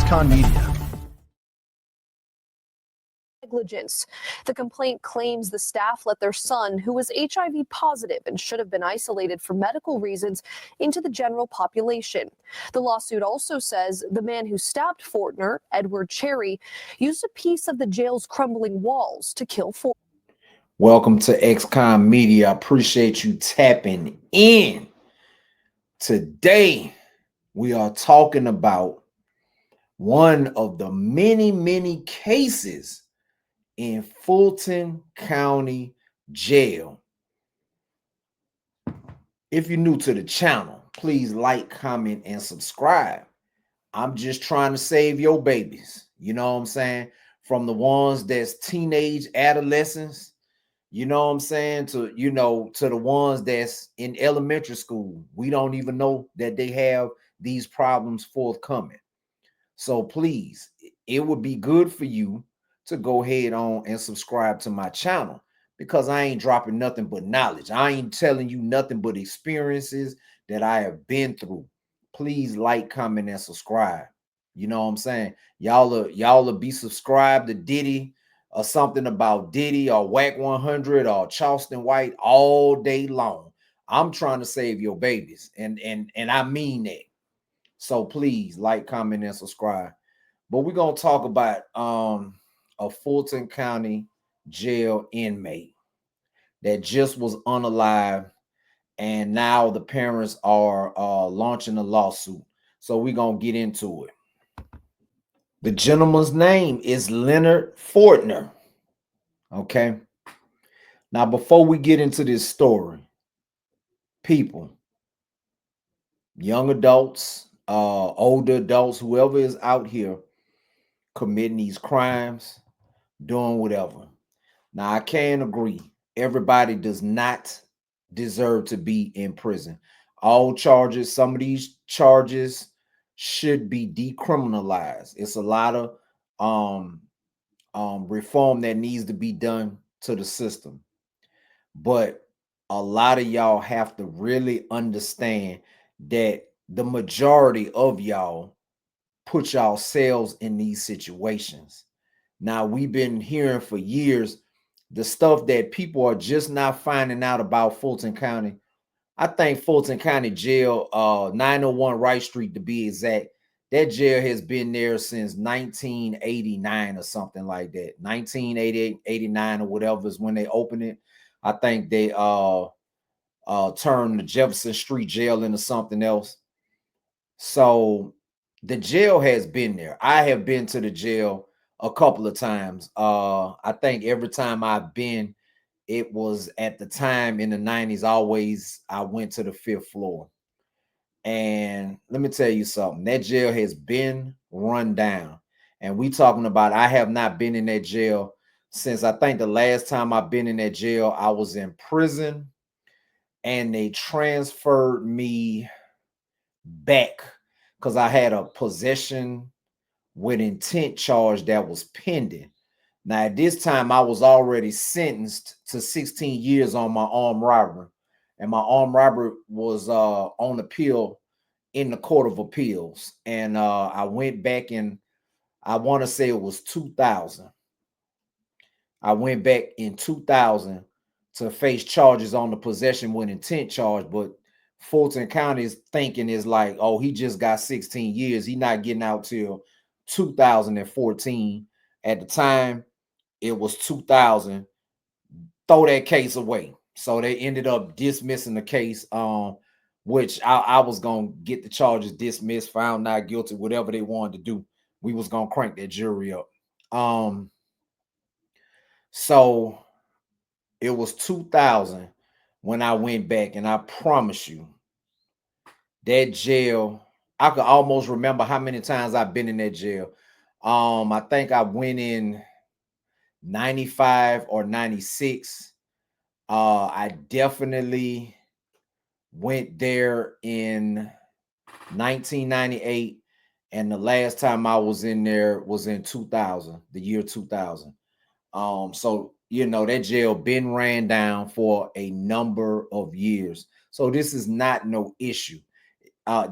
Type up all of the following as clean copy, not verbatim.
XconMedia. Negligence. The complaint claims the staff let their son, who was HIV positive and should have been isolated for medical reasons, into the general population. The lawsuit also says the man who stabbed Fortner, Edward Cherry, used a piece of the jail's crumbling walls to kill Fortner. Welcome to XconMedia. I appreciate you tapping in. Today, we are talking about one of the many cases in Fulton County Jail. If you're new to the channel, please like, comment, and subscribe. I'm just trying to save your babies. You know what I'm saying? From the ones that's teenage adolescents, you know what I'm saying, to the ones that's in elementary school. We don't even know that they have these problems forthcoming. So please, it would be good for you to go ahead on and subscribe to my channel, because I ain't dropping nothing but knowledge. I ain't telling you nothing but experiences that I have been through. Please like, comment, and subscribe. You know what I'm saying? Y'all will be subscribed to Diddy or something about Diddy or Whack 100 or Charleston White all day long. I'm trying to save your babies, and I mean that. So please like, comment, and subscribe. But we're gonna talk about a Fulton County jail inmate that just was unalive, and now the parents are launching a lawsuit. So we're gonna get into it. The gentleman's name is Leonard Fortner. Okay. Now, before we get into this story, people, young adults, older adults, whoever is out here committing these crimes, doing whatever. Now, I can agree, everybody does not deserve to be in prison. All charges, some of these charges should be decriminalized. It's a lot of reform that needs to be done to the system. But a lot of y'all have to really understand that the majority of y'all put yourselves in these situations. Now, we've been hearing for years the stuff that people are just not finding out about Fulton County. I think Fulton County Jail, 901 Wright Street to be exact, that jail has been there since 1989 or something like that. 1988, 89 or whatever is when they opened it. I think they turned the Jefferson Street Jail into something else. So the jail has been there. I have been to the jail a couple of times. I think every time I've been, it was at the time in the 90s. Always I went to the 5th floor. And let me tell you something, that jail has been run down. And we talking about, I have not been in that jail since, I think the last time I've been in that jail, I was in prison, and they transferred me back because I had a possession with intent charge that was pending. Now, at this time, I was already sentenced to 16 years on my armed robbery, and my armed robbery was on appeal in the Court of Appeals. And I went back in, I want to say it was 2000. I went back in 2000 to face charges on the possession with intent charge, but Fulton County's thinking is like, oh, he just got 16 years. He's not getting out till 2014. At the time, it was 2000. Throw that case away. So they ended up dismissing the case, which I was going to get the charges dismissed, found not guilty, whatever they wanted to do. We was going to crank that jury up. So it was 2000 when I went back, and I promise you, that jail, I could almost remember how many times I've been in that jail. I think I went in 95 or 96. I definitely went there in 1998, and the last time I was in there was in 2000, the year 2000. So that jail been ran down for a number of years. So this is not no issue.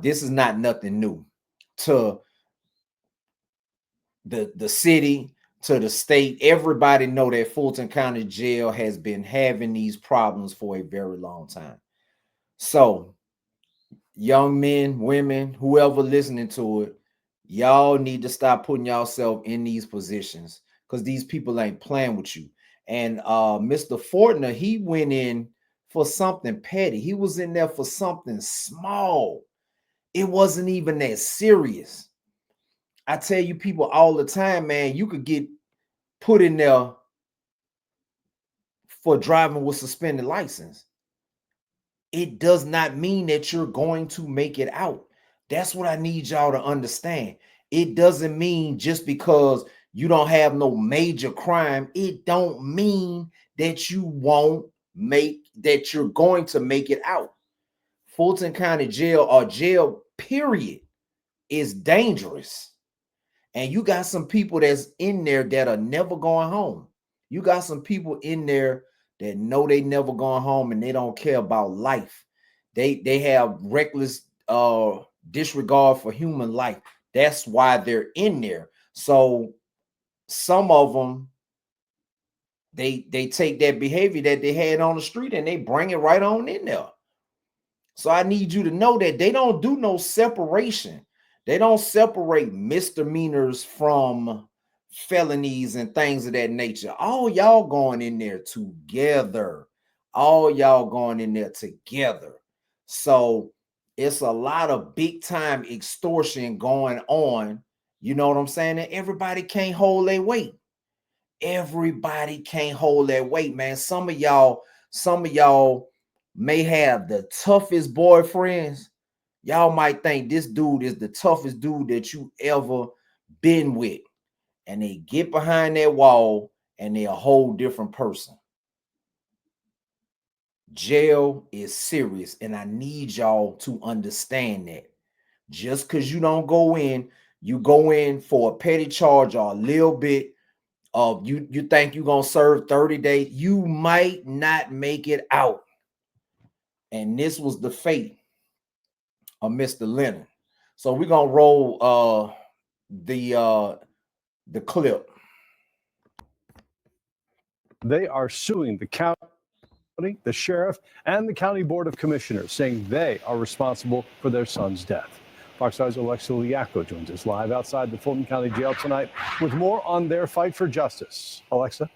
This is not nothing new. To the city to the state. Everybody know that Fulton County Jail has been having these problems for a very long time. So young men, women, whoever listening to it, y'all need to stop putting yourself in these positions because these people ain't playing with you. And Mr. Fortner, he went in for something petty. He was in there for something small. It wasn't even that serious. I tell you people all the time, man, you could get put in there for driving with suspended license. It does not mean that you're going to make it out. That's what I need y'all to understand. It doesn't mean just because you don't have no major crime, it don't mean that you won't that you're going to make it out. Fulton County Jail or jail period is dangerous. And you got some people that's in there that are never going home. You got some people in there that know they never going home and they don't care about life. They have reckless disregard for human life. That's why they're in there. So some of them, they take that behavior that they had on the street and they bring it right on in there. So I need you to know that they don't do no separation. They don't separate misdemeanors from felonies and things of that nature. All y'all going in there together. All y'all going in there together. So it's a lot of big time extortion going on. You know what I'm saying? And everybody can't hold their weight. Everybody can't hold their weight, man. Some of y'all may have the toughest boyfriends. Y'all might think this dude is the toughest dude that you ever been with. And they get behind that wall and they're a whole different person. Jail is serious. And I need y'all to understand that. Just because you don't go in, you go in for a petty charge or a little bit of you think you're going to serve 30 days. You might not make it out. And this was the fate of Mr. Leonard. So we're gonna roll the clip. They are suing the county, the sheriff, and the county board of commissioners, saying they are responsible for their son's death. Fox 5's Alexa Liaco joins us live outside the Fulton County Jail tonight with more on their fight for justice. Alexa.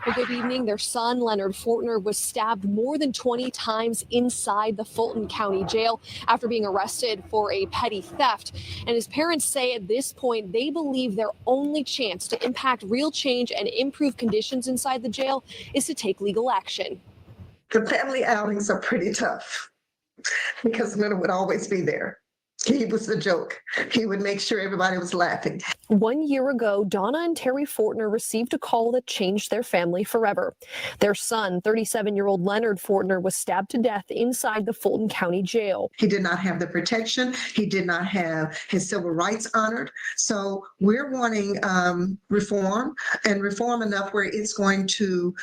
Well, good evening. Their son, Leonard Fortner, was stabbed more than 20 times inside the Fulton County Jail after being arrested for a petty theft. And his parents say at this point they believe their only chance to impact real change and improve conditions inside the jail is to take legal action. The family outings are pretty tough because Leonard would always be there. He was the joke. He would make sure everybody was laughing. 1 year ago, Donna and Terry Fortner received a call that changed their family forever. Their son, 37-year-old Leonard Fortner, was stabbed to death inside the Fulton County Jail. He did not have the protection. He did not have his civil rights honored. So we're wanting reform, and reform enough where it's going to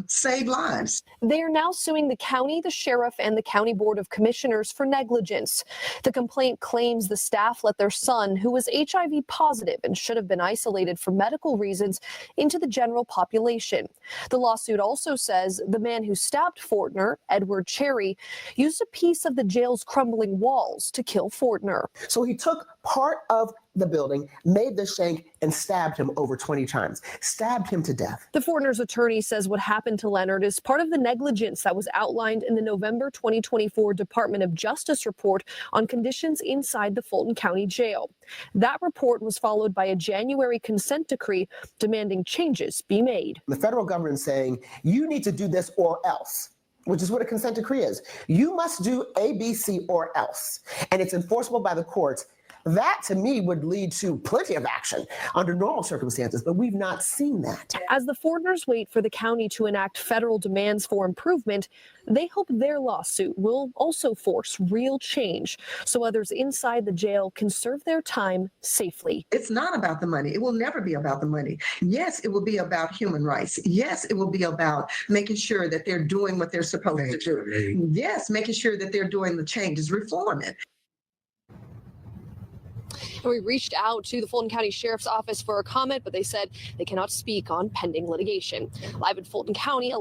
save lives. They are now suing the county, the sheriff, and the county board of commissioners for negligence. The complaint claims the staff let their son, who was HIV positive and should have been isolated for medical reasons, into the general population. The lawsuit also says the man who stabbed Fortner, Edward Cherry, used a piece of the jail's crumbling walls to kill Fortner. So he took part of the building, made the shank, and stabbed him over 20 times, stabbed him to death. The Fortner's attorney says what happened to Leonard is part of the negligence that was outlined in the November 2024 Department of Justice report on conditions inside the Fulton County Jail. That report was followed by a January consent decree demanding changes be made. The federal government saying, you need to do this or else, which is what a consent decree is. You must do A, B, C, or else. And it's enforceable by the courts. That, to me, would lead to plenty of action under normal circumstances, but we've not seen that. As the Fortners wait for the county to enact federal demands for improvement, they hope their lawsuit will also force real change so others inside the jail can serve their time safely. It's not about the money. It will never be about the money. Yes, it will be about human rights. Yes, it will be about making sure that they're doing what they're supposed to do. Yes, making sure that they're doing the changes, reform it. And we reached out to the Fulton County Sheriff's Office for a comment, but they said they cannot speak on pending litigation. Live in Fulton County,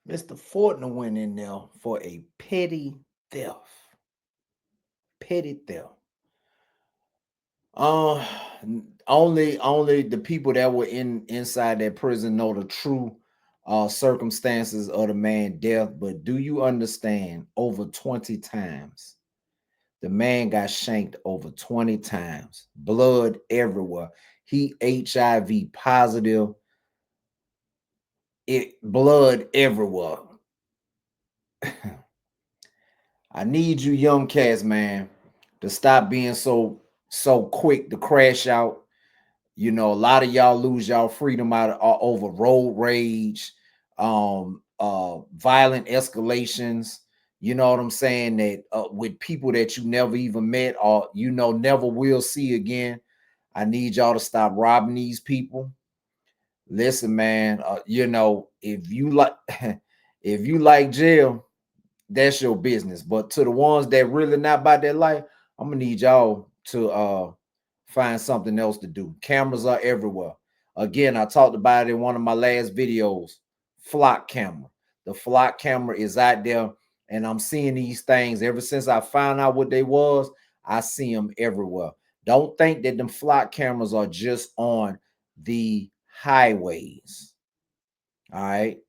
Mr. Fortner went in there for a petty theft. Petty theft. Only the people that were inside that prison know the true circumstances of the man's death. But do you understand? Over 20 times, the man got shanked over 20 times. Blood everywhere. He HIV positive. Blood everywhere. I need you young cats, man, to stop being so quick to crash out. You know, a lot of y'all lose y'all freedom over road rage, violent escalations. You know what I'm saying? That with people that you never even met or never will see again. I need y'all to stop robbing these people. Listen, man. If you like jail, that's your business. But to the ones that really not about that life, I'm gonna need y'all to find something else to do. Cameras are everywhere. Again, I talked about it in one of my last videos. Flock camera. The flock camera is out there, and I'm seeing these things ever since I found out what they was. I see them everywhere. Don't think that them flock cameras are just on the highways. All right.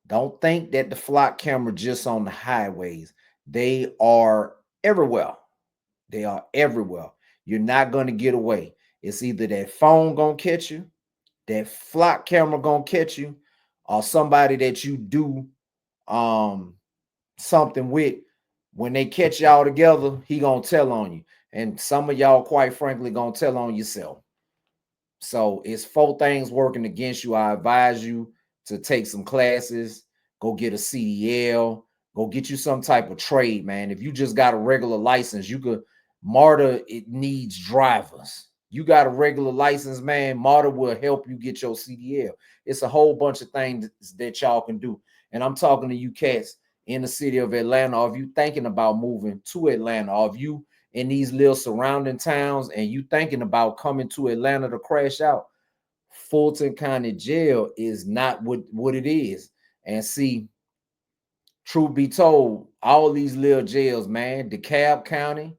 Don't think that the flock camera just on the highways. They are everywhere. They are everywhere. You're not going to get away. It's either that phone going to catch you, that flock camera going to catch you, or somebody that you do something with. When they catch y'all together, he going to tell on you. And some of y'all, quite frankly, going to tell on yourself. So it's 4 things working against you. I advise you to take some classes, go get a CDL, go get you some type of trade, man. If you just got a regular license, you could. MARTA, it needs drivers. You got a regular license, man. MARTA will help you get your CDL. It's a whole bunch of things that y'all can do. And I'm talking to you cats in the city of Atlanta, or if you thinking about moving to Atlanta, or if you in these little surrounding towns and you thinking about coming to Atlanta to crash out, Fulton County Jail is not what it is. And see, truth be told, all these little jails, man, DeKalb County,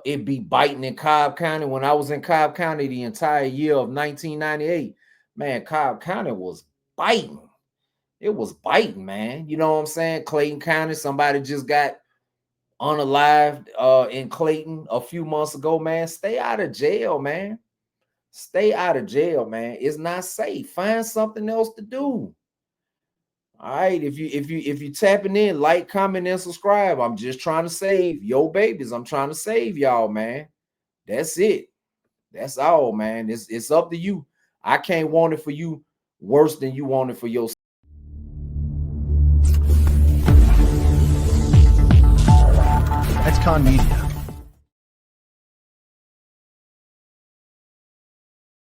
it be biting in Cobb County. When I was in Cobb County the entire year of 1998, man, Cobb County was biting. It was biting, man. You know what I'm saying? Clayton County, somebody just got unalived in Clayton a few months ago, man. Stay out of jail, man. Stay out of jail, man. It's not safe. Find something else to do. All right, if you tapping in, like, comment, and subscribe. I'm just trying to save your babies. I'm trying to save y'all, man. That's it. That's all, man. It's up to you. I can't want it for you worse than you want it for yourself. XconMedia.